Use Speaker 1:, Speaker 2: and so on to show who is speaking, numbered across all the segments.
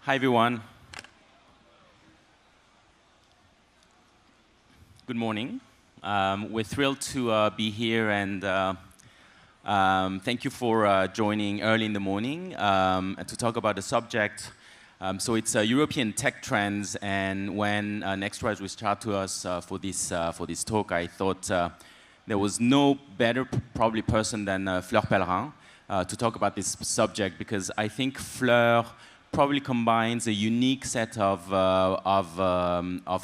Speaker 1: Hi, everyone. Good morning. We're thrilled to be here, and thank you for joining early in the morning to talk about the subject. So it's European tech trends, and when ㅅNextRise reached out to us for this talk, I thought there was no better probably person than Fleur Pellerin to talk about this subject, because I think Fleur probably combines a unique set of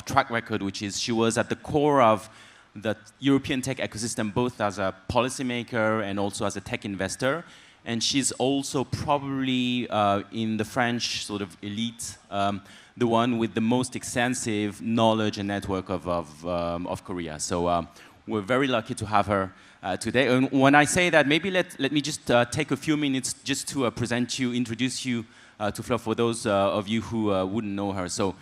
Speaker 1: track record, which is she was at the core of the European tech ecosystem, both as a policymaker and also as a tech investor. And she's also probably in the French sort of elite, the one with the most extensive knowledge and network of Korea. So we're very lucky to have her today. And when I say that, maybe let me just take a few minutes just to introduce you to Fleur, for those of you who wouldn't know her. So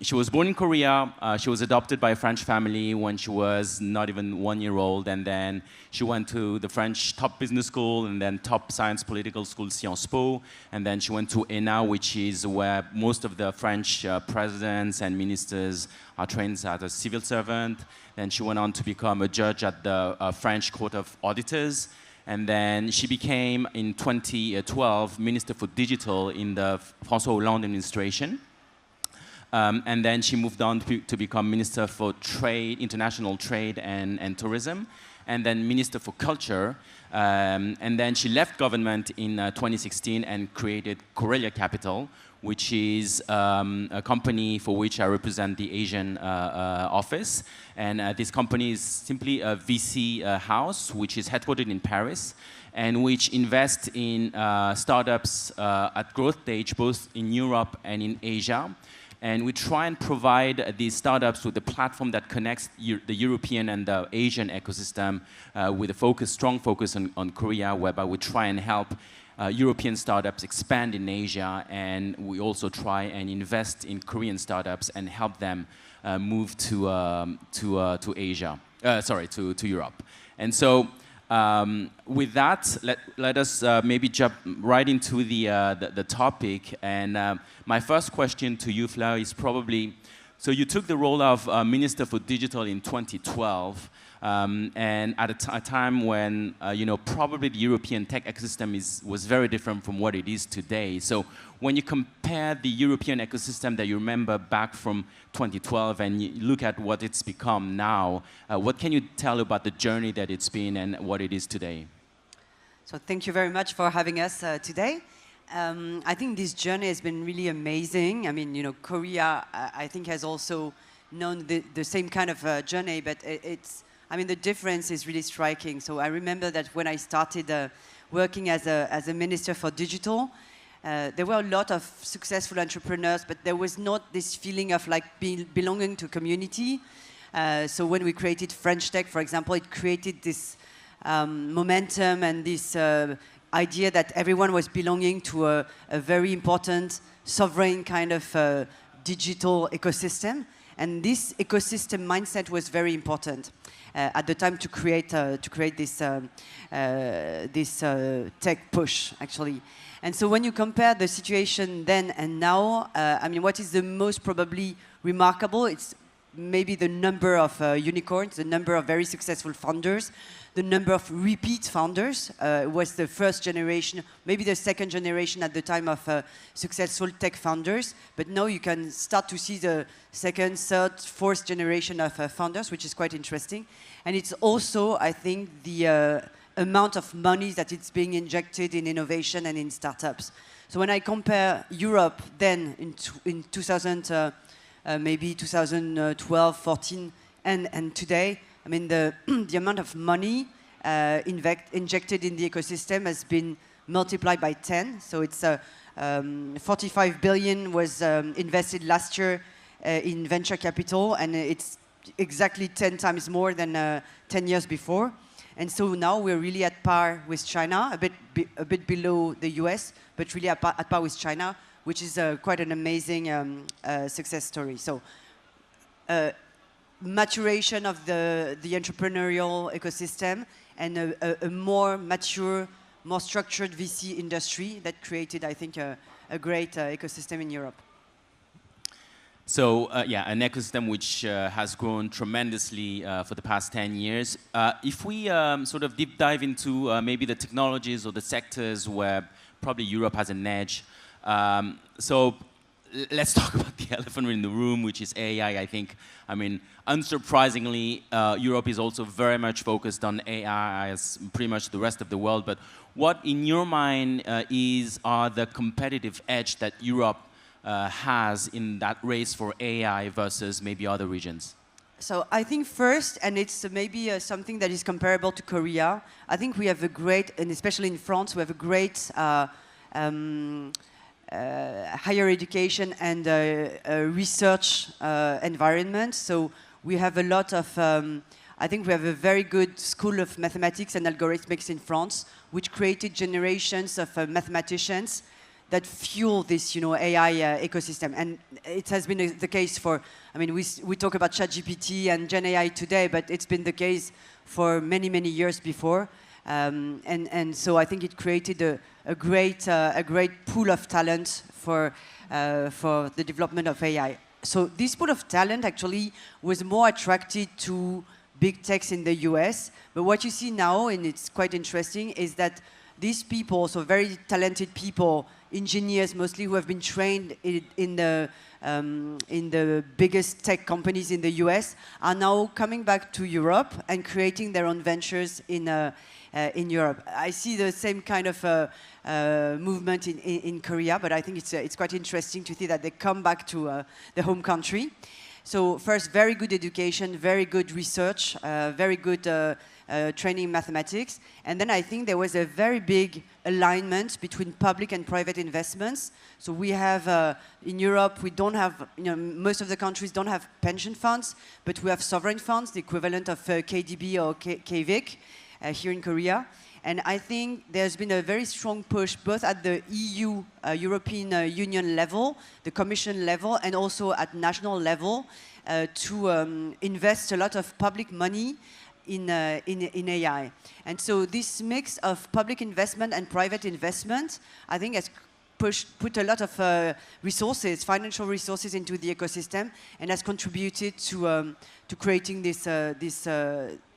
Speaker 1: she was born in Korea. She was adopted by a French family when she was not even 1 year old, and then she went to the French top business school and then top science political school, Sciences Po, and then she went to ㅅNA, which is where most of the French presidents and ministers are trained as a civil servant. Then she went on to become a judge at the French Court of Auditors. And then she became, in 2012, Minister for Digital in the François Hollande administration. And then she moved on to become Minister for Trade, International Trade and Tourism, and then Minister for Culture. And then she left government in 2016 and created Corelia Capital, which is a company for which I represent the Asian office. And this company is simply a VC house, which is headquartered in Paris, and which invests in startups at growth stage, both in Europe and in Asia. And we try and provide these startups with a platform that connects the European and the Asian ecosystem with a strong focus on Korea, whereby we try and help European startups expand in Asia, and we also try and invest in Korean startups and help them move to Asia. To Europe. And so with that, let us maybe jump right into the topic. And my first question to you, Fleur, is probably, so you took the role of Minister for Digital in 2012, and at a time when probably the European tech ecosystem was very different from what it is today. So when you compare the European ecosystem that you remember back from 2012 and you look at what it's become now, what can you tell about the journey that it's been and what it is today?
Speaker 2: So thank you very much for having us today. I think this journey has been really amazing. I mean, Korea, I think, has also known the same kind of journey, but the difference is really striking. So I remember that when I started working as a minister for digital, there were a lot of successful entrepreneurs, but there was not this feeling of belonging to community. So when we created French Tech, for example, it created this momentum and this idea that everyone was belonging to a very important sovereign kind of digital ecosystem. And this ecosystem mindset was very important at the time to create this tech push, actually. And so when you compare the situation then and now, what is the most probably remarkable? It's maybe the number of unicorns, the number of very successful founders, the number of repeat founders. Was the first generation, maybe the second generation at the time of successful tech founders. But now you can start to see the second, third, fourth generation of founders, which is quite interesting. And it's also, I think, the amount of money that it's being injected in innovation and in startups. So when I compare Europe then in 2000, maybe 2012, 14, and today, the amount of money injected in the ecosystem has been multiplied by 10. So it's 45 billion was invested last year in venture capital, and it's exactly 10 times more than 10 years before. And so now we're really at par with China, a bit below the US, but really at par with China, which is quite an amazing success story. So maturation of the entrepreneurial ecosystem and a more mature, more structured VC industry that created, I think, a a great ecosystem in Europe.
Speaker 1: So yeah, an ecosystem which has grown tremendously for the past 10 years. If we sort of deep dive into maybe the technologies or the sectors where probably Europe has an edge. So let's talk about the elephant in the room, which is AI. I think, I mean, unsurprisingly, Europe is also very much focused on AI as pretty much the rest of the world. But what, in your mind, are the competitive edge that Europe has in that race for AI versus maybe other regions?
Speaker 2: So I think first, and it's maybe something that is comparable to Korea, I think we have a great, and especially in France, we have a great higher education and research environment. So we have a lot of, I think we have a very good school of mathematics and algorithmics in France, which created generations of mathematicians that fuel this, AI ecosystem. And it has been the case for, I mean, we talk about ChatGPT and Gen AI today, but it's been the case for many, many years before. And so I think it created a great pool of talent for the development of AI. So this pool of talent actually was more attracted to big techs in the US. But what you see now, and it's quite interesting, is that these people, so very talented people, engineers mostly, who have been trained in the biggest tech companies in the US, are now coming back to Europe and creating their own ventures in Europe. I see the same kind of movement in Korea, but I think it's quite interesting to see that they come back to the home country. So first, very good education, very good research, very good training in mathematics. And then I think there was a very big alignment between public and private investments. So we have, in Europe, we don't have, most of the countries don't have pension funds, but we have sovereign funds, the equivalent of KDB or KVIC here in Korea. And I think there's been a very strong push both at the EU, European Union level, the Commission level, and also at national level to invest a lot of public money in AI. And so this mix of public investment and private investment, I think has put a lot of resources, financial resources into the ecosystem, and has contributed to creating this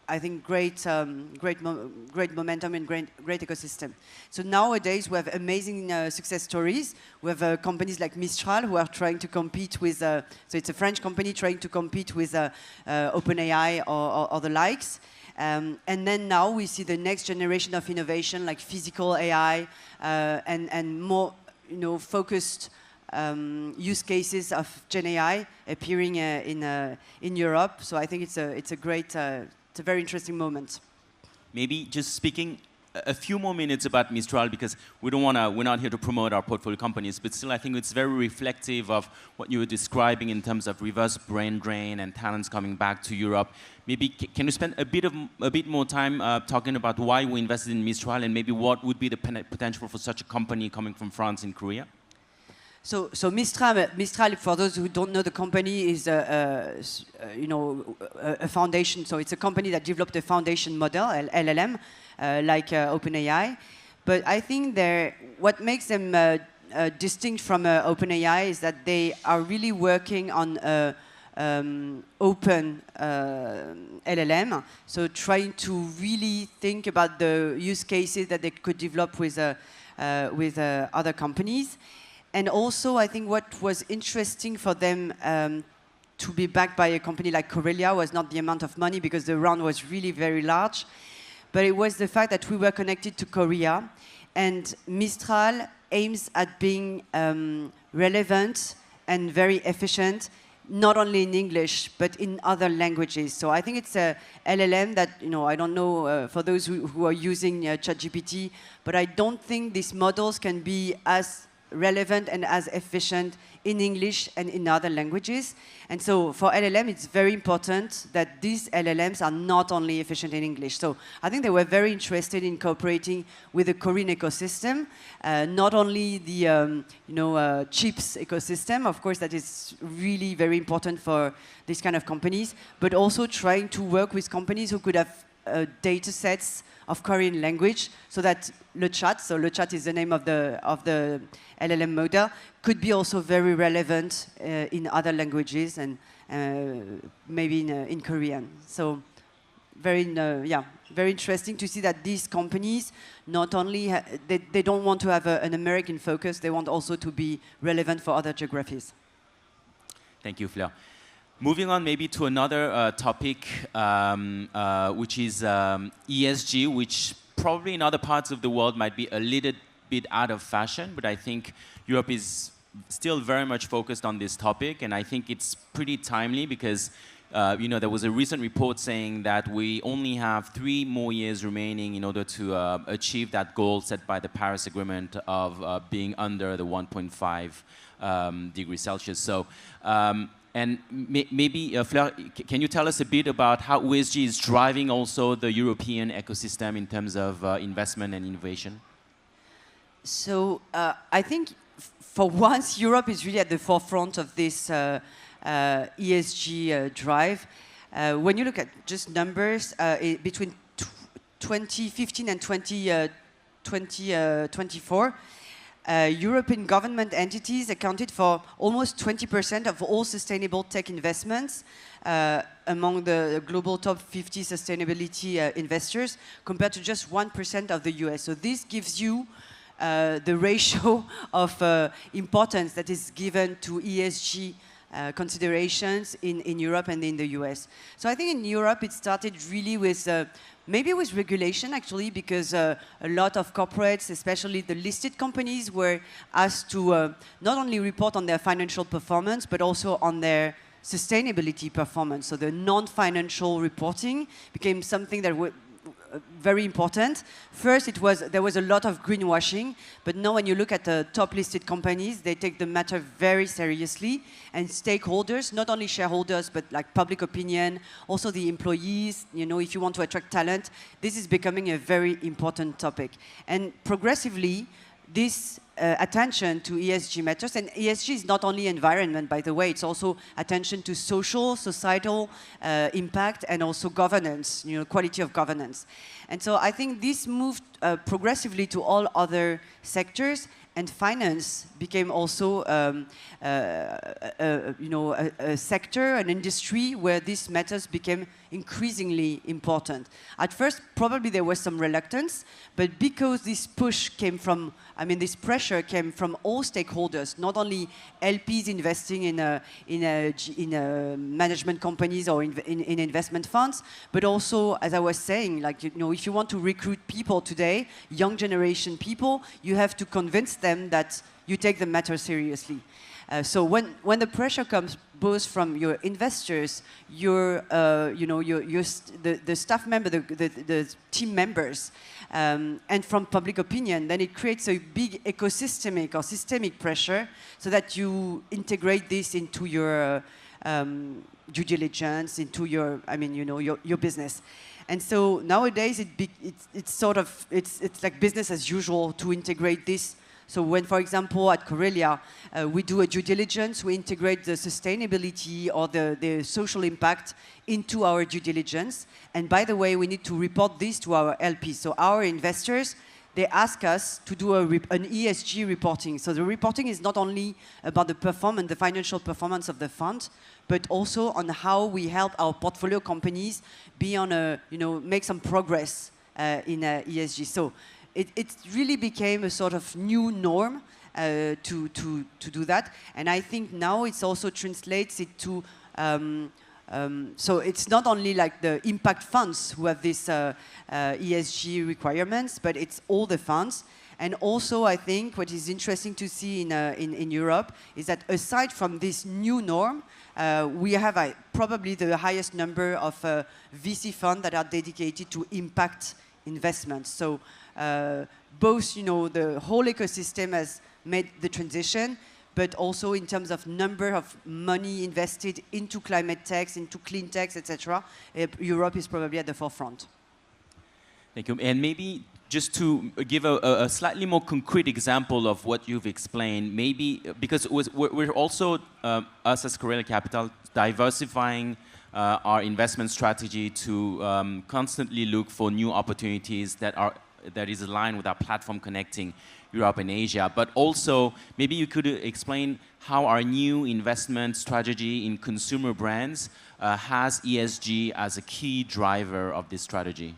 Speaker 2: I think great momentum and great ecosystem. So nowadays we have amazing success stories. We have companies like Mistral who are trying to compete with. So it's a French company trying to compete with OpenAI or the likes. And then now we see the next generation of innovation like physical AI and more focused use cases of Gen AI appearing in Europe. So I think it's a great. It's a very interesting moment.
Speaker 1: Maybe just speaking a few more minutes about Mistral, because we're not here to promote our portfolio companies, but still I think it's very reflective of what you were describing in terms of reverse brain drain and talents coming back to Europe. Maybe can you spend a bit more time talking about why we invested in Mistral and maybe what would be the potential for such a company coming from France in Korea?
Speaker 2: So Mistral, for those who don't know, the company is a foundation. So it's a company that developed a foundation model, LLM, like OpenAI. But I think what makes them distinct from OpenAI is that they are really working on open LLM. So trying to really think about the use cases that they could develop with other companies. And also, I think what was interesting for them to be backed by a company like Corelia was not the amount of money, because the round was really very large, but it was the fact that we were connected to Korea, and Mistral aims at being relevant and very efficient, not only in English, but in other languages. So I think it's a LLM that, I don't know for those who are using ChatGPT, but I don't think these models can be as relevant and as efficient in English and in other languages. And so for LLM, it's very important that these LLMs are not only efficient in English. So I think they were very interested in cooperating with the Korean ecosystem, not only the chips ecosystem, of course, that is really very important for these kind of companies, but also trying to work with companies who could have data sets of Korean language, so that Le Chat, so Le Chat is the name of the LLM model, could be also very relevant in other languages and maybe in Korean. So very interesting to see that these companies not only they don't want to have an American focus, they want also to be relevant for other geographies.
Speaker 1: Thank you, Fleur. Moving on maybe to another topic, which is ESG, which probably in other parts of the world might be a little bit out of fashion, but I think Europe is still very much focused on this topic, and I think it's pretty timely because there was a recent report saying that we only have 3 more years remaining in order to achieve that goal set by the Paris Agreement of being under the 1.5 degrees Celsius. So, and maybe, Fleur, can you tell us a bit about how ESG is driving also the European ecosystem in terms of investment and innovation?
Speaker 2: So I think for once, Europe is really at the forefront of this ESG drive. When you look at just numbers, between 2015 and 2024, European government entities accounted for almost 20% of all sustainable tech investments among the global top 50 sustainability investors, compared to just 1% of the US. So this gives you the ratio of importance that is given to ESG considerations in Europe and in the US. So I think in Europe it started really with maybe with regulation, actually, because a lot of corporates, especially the listed companies, were asked to not only report on their financial performance, but also on their sustainability performance. So the non-financial reporting became something that very important. First, there was a lot of greenwashing, but now when you look at the top listed companies, they take the matter very seriously, and stakeholders, not only shareholders, but like public opinion, also the employees, if you want to attract talent, this is becoming a very important topic. And progressively, this attention to ESG matters, and ESG is not only environment, by the way, it's also attention to social, societal impact, and also governance, quality of governance. And so I think this moved progressively to all other sectors, and finance became also a sector, an industry where these matters became increasingly important. At first, probably there was some reluctance, but because this push came from, this pressure came from all stakeholders, not only LPs investing in management companies or in investment funds, but also, as I was saying, if you want to recruit people today, young generation people, you have to convince them that you take the matter seriously. So when the pressure comes both from your investors, the staff member, the team members, and from public opinion, then it creates a big ecosystemic or systemic pressure, so that you integrate this into your due diligence, into your business. And so nowadays it's like business as usual to integrate this. So when, for example, at Corelia, we do a due diligence, we integrate the sustainability or the social impact into our due diligence. And by the way, we need to report this to our LPs. So our investors, they ask us to do an ESG reporting. So the reporting is not only about the performance, the financial performance of the fund, but also on how we help our portfolio companies be on make some progress in ESG. So it really became a sort of new norm to do that. And I think now it also translates it to, so it's not only like the impact funds who have these ESG requirements, but it's all the funds. And also, I think what is interesting to see in Europe is that aside from this new norm, we have probably the highest number of VC funds that are dedicated to impact investments. So both, the whole ecosystem has made the transition, but also in terms of number of money invested into climate techs, into clean techs, etc., Europe is probably at the forefront.
Speaker 1: Thank you. And maybe just to give a slightly more concrete example of what you've explained, maybe because we're also, us as Corelia Capital, diversifying our investment strategy to constantly look for new opportunities that is aligned with our platform connecting Europe and Asia. But also, maybe you could explain how our new investment strategy in consumer brands has ESG as a key driver of this strategy.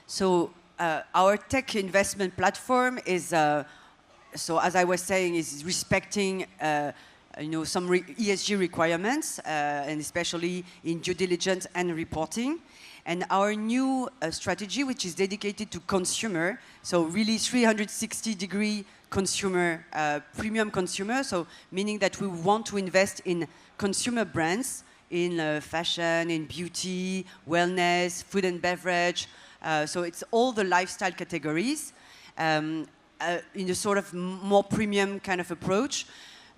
Speaker 2: So our tech investment platform is, so as I was saying, is respecting some ESG requirements, and especially in due diligence and reporting. And our new strategy, which is dedicated to consumer, so really 360-degree consumer, premium consumer, so meaning that we want to invest in consumer brands, in fashion, in beauty, wellness, food and beverage. So it's all the lifestyle categories in a sort of more premium kind of approach.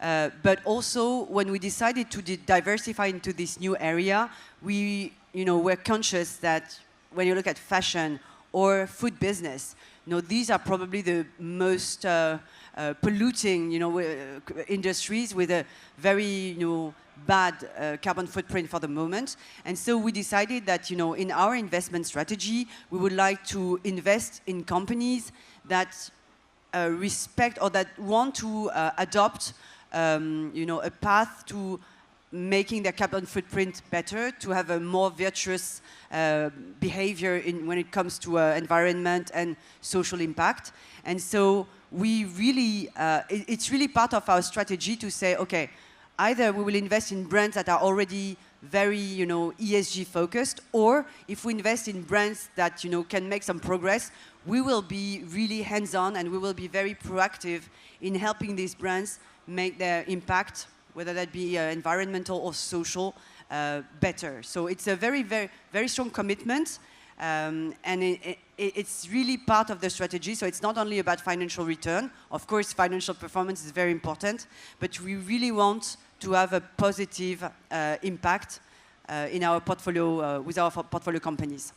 Speaker 2: But also, when we decided to diversify into this new area, we're conscious that when you look at fashion or food business, these are probably the most polluting, industries with a very, bad carbon footprint for the moment. And so we decided that, in our investment strategy, we would like to invest in companies that respect or that want to adopt a path to making their carbon footprint better, to have a more virtuous behavior when it comes to environment and social impact. And so we really, it's really part of our strategy to say, okay, either we will invest in brands that are already very, ESG focused, or if we invest in brands that, can make some progress, we will be really hands-on and we will be very proactive in helping these brands make their impact, whether that be environmental or social, better. So it's a very, very, very strong commitment, and it's really part of the strategy. So it's not only about financial return. Of course, financial performance is very important, but we really want to have a positive impact in our portfolio, with our portfolio companies.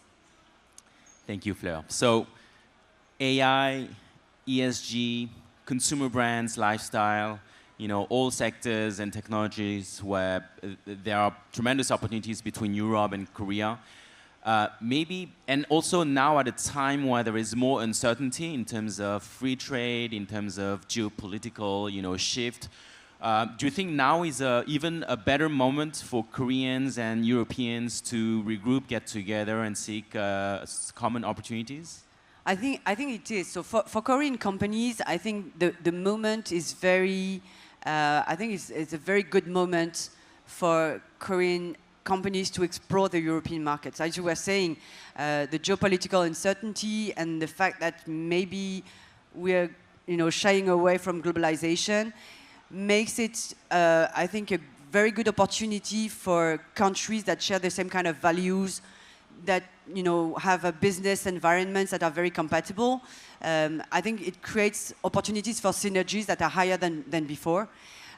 Speaker 1: Thank you, Fleur. So AI, ESG, consumer brands, lifestyle, all sectors and technologies where there are tremendous opportunities between Europe and Korea. Maybe, and also now at a time where there is more uncertainty in terms of free trade, in terms of geopolitical, shift, do you think now is even a better moment for Koreans and Europeans to regroup, get together, and seek common opportunities?
Speaker 2: I think it is. So for Korean companies, I think the moment is very. I think it's a very good moment for Korean companies to explore the European markets. As you were saying, the geopolitical uncertainty and the fact that maybe we're shying away from globalization makes it, I think, a very good opportunity for countries that share the same kind of values, that have a business environments that are very compatible. I think it creates opportunities for synergies that are higher than before.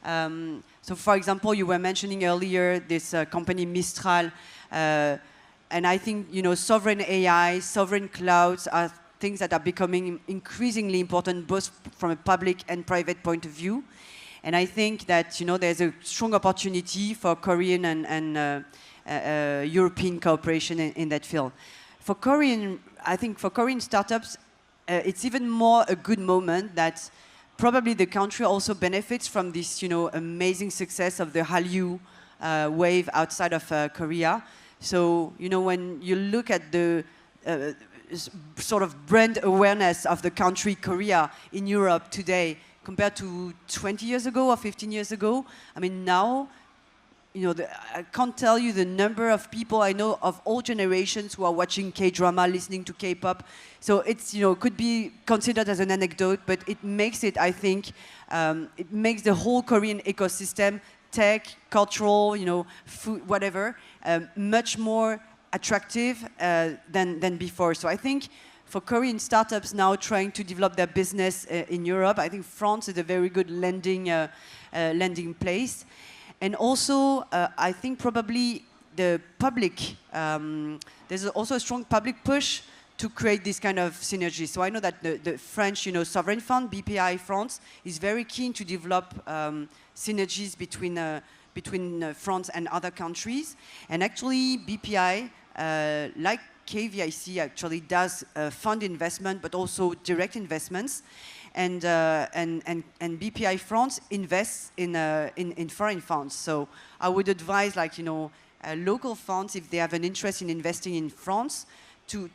Speaker 2: So, for example, you were mentioning earlier this company Mistral, and I think sovereign AI, sovereign clouds are things that are becoming increasingly important, both from a public and private point of view. And I think that there's a strong opportunity for Korean and European cooperation in that field. I think for Korean startups, it's even more a good moment that probably the country also benefits from this, amazing success of the Hallyu wave outside of Korea. So, when you look at the sort of brand awareness of the country Korea in Europe today compared to 20 years ago or 15 years ago, I mean, now, I can't tell you the number of people I know of all generations who are watching K-drama, listening to K-pop. So it's, could be considered as an anecdote, but it makes it, I think, it makes the whole Korean ecosystem, tech, cultural, food, whatever, much more attractive than before. So I think for Korean startups now trying to develop their business in Europe, I think France is a very good landing place. And also, I think probably the public, there's also a strong public push to create this kind of synergy. So I know that the French, sovereign fund, BPI France, is very keen to develop synergies between between France and other countries. And actually, BPI, like KVIC, actually does fund investment, but also direct investments. And BPI France invests in foreign funds. So I would advise, like, local funds, if they have an interest in investing in France, to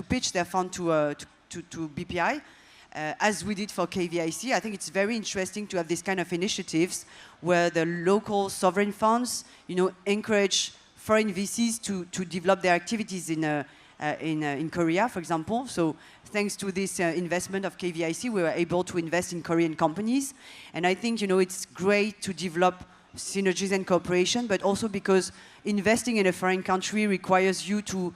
Speaker 2: pitch their fund to BPI, as we did for KVIC. I think it's very interesting to have this kind of initiatives where the local sovereign funds, encourage foreign VCs to develop their activities in Korea, for example. So thanks to this investment of KVIC, we were able to invest in Korean companies. And I think, it's great to develop synergies and cooperation, but also because investing in a foreign country requires you to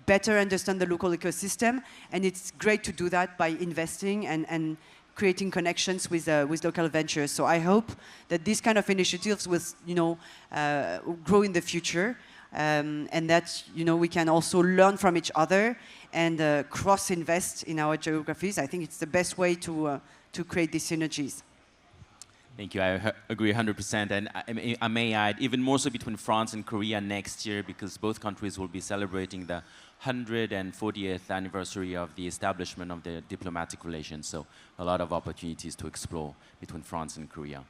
Speaker 2: better understand the local ecosystem. And it's great to do that by investing and creating connections with local ventures. So I hope that these kind of initiatives will, grow in the future. And that we can also learn from each other and cross-invest in our geographies. I think it's the best way to create these synergies.
Speaker 1: Thank you. I agree 100%. And I may add, even more so between France and Korea next year, because both countries will be celebrating the 140th anniversary of the establishment of the diplomatic relations. So a lot of opportunities to explore between France and Korea.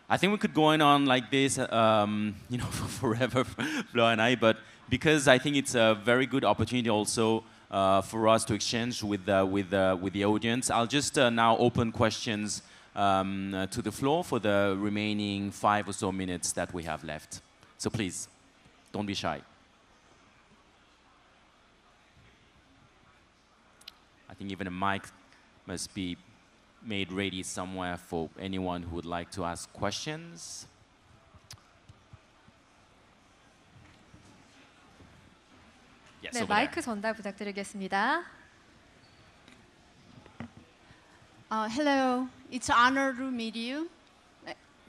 Speaker 1: I think we could go on like this, for forever, Fleur and I, but because I think it's a very good opportunity also for us to exchange with the audience, I'll just now open questions to the floor for the remaining 5 or so minutes that we have left. So please, don't be shy. I think even a mic must be made ready somewhere for anyone who would like to ask questions. Yes,
Speaker 3: 네, 마이크 전달 부탁드리겠습니다.
Speaker 4: Hello, it's an honor to meet you.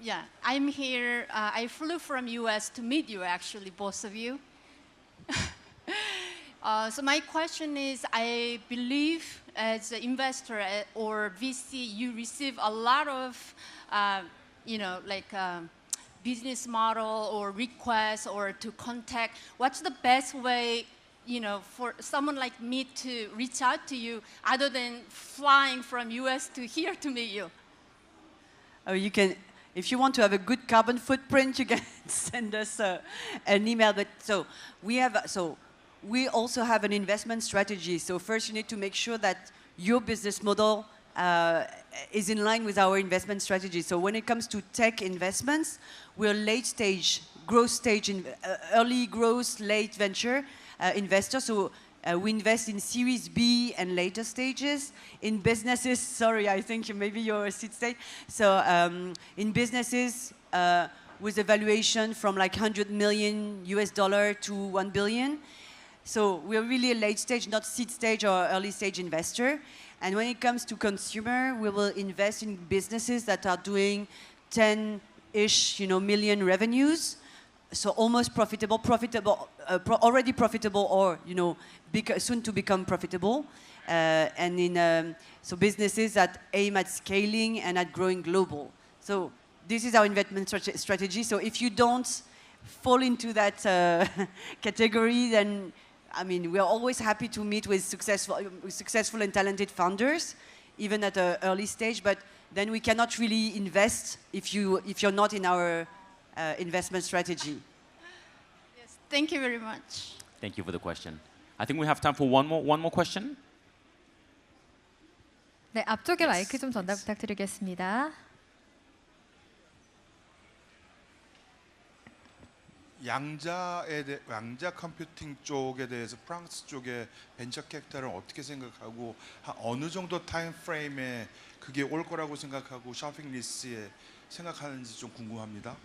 Speaker 4: Yeah, I'm here. I flew from US to meet you, actually, both of you. So my question is, I believe as an investor or VC, you receive a lot of, business model or requests or to contact. What's the best way, for someone like me to reach out to you other than flying from US to here to meet you?
Speaker 2: Oh, you can, if you want to have a good carbon footprint, you can send us an email. But we also have an investment strategy. So first you need to make sure that your business model is in line with our investment strategy. So when it comes to tech investments, we're late stage, growth stage, early growth, late venture investors. So we invest in Series B and later stages. In businesses, sorry, I think maybe you're a seed stage. So in businesses with a valuation from like $100 million to $1 billion. So we're really a late stage, not seed stage or early stage investor. And when it comes to consumer, we will invest in businesses that are doing 10-ish, million revenues. So almost profitable, already profitable, or soon to become profitable. And so businesses that aim at scaling and at growing global. So this is our investment strategy. So if you don't fall into that category, then we are always happy to meet with successful and talented founders, even at an early stage. But then we cannot really invest if you're not in our investment strategy.
Speaker 4: Yes, thank you very much.
Speaker 1: Thank you for the question. I think we have time for one more question.
Speaker 3: 네, 앞쪽에 마이크 좀 전달 부탁드리겠습니다.
Speaker 5: 양자 컴퓨팅 쪽에 대해서 프랑스 쪽의 벤처 캐피탈을 어떻게 생각하고 어느 정도 타임 프레임에 그게 올 거라고 생각하고 쇼핑 리스트에 생각하는지 좀 궁금합니다.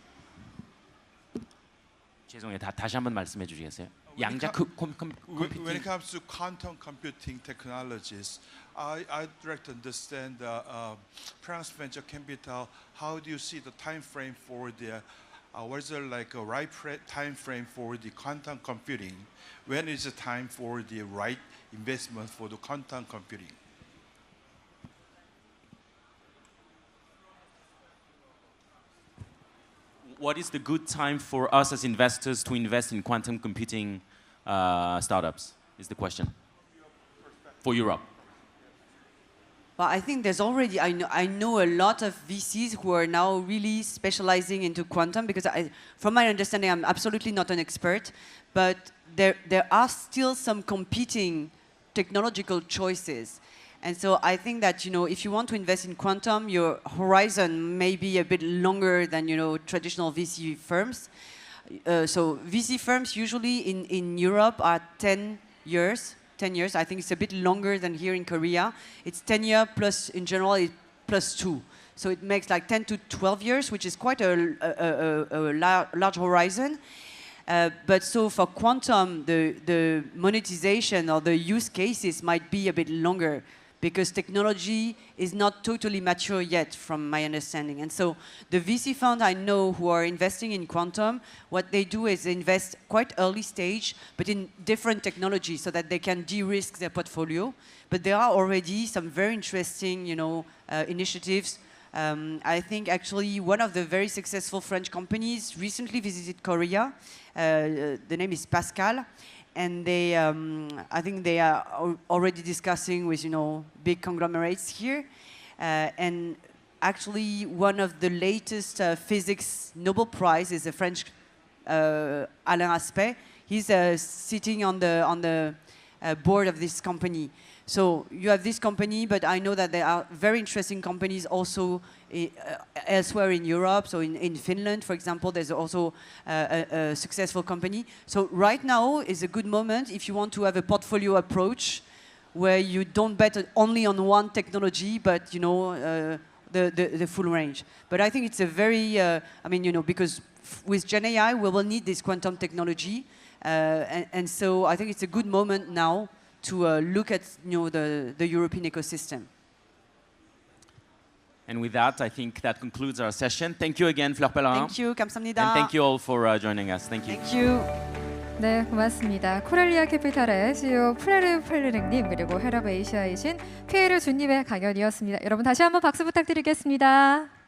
Speaker 1: 죄송해요. 다시 한번 말씀해 주시겠어요?
Speaker 5: When it comes to quantum computing technologies, I'd like to understand France venture capital. How do you see the time frame for the what is like a right time frame for the quantum computing? When is the time for the right investment for the quantum computing?
Speaker 1: what is the good time for us as investors to invest in quantum computing startups? Is the question for Europe.
Speaker 2: Well, I think there's already, I know a lot of VCs who are now really specializing into quantum because from my understanding, I'm absolutely not an expert, but there are still some competing technological choices. And so I think that, if you want to invest in quantum, your horizon may be a bit longer than, traditional VC firms. So VC firms usually in Europe are 10 years. 10 years. I think it's a bit longer than here in Korea. It's 10 years plus, in general, it's plus 2. So it makes like 10 to 12 years, which is quite a large horizon. But so for quantum, the monetization or the use cases might be a bit longer because technology is not totally mature yet, from my understanding. And so the VC fund I know who are investing in quantum, what they do is invest quite early stage, but in different technologies so that they can de-risk their portfolio. But there are already some very interesting, initiatives. I think actually one of the very successful French companies recently visited Korea. The name is Pascal. And they, I think they are already discussing with, big conglomerates here. And actually, one of the latest physics Nobel Prize is a French Alain Aspect. He's sitting on the board of this company. So you have this company, but I know that there are very interesting companies also elsewhere in Europe. So in Finland, for example, there's also a successful company. So right now is a good moment if you want to have a portfolio approach where you don't bet only on one technology, but the full range. But I think it's a very, because with Gen AI, we will need this quantum technology. And so I think it's a good moment now to look at the European ecosystem.
Speaker 1: And with that, I think that concludes our session. Thank you again, Fleur Pellerin.
Speaker 2: Thank you, 감사합니다.
Speaker 1: And thank you all for joining us. Thank you.
Speaker 2: Thank you.
Speaker 3: 네, 고맙습니다. 코렐리아 캐피탈의 CEO 플레르님 그리고 헤드 오브 에이시아이신 피에르 주님의 강연이었습니다. 여러분 다시 한번 박수 부탁드리겠습니다.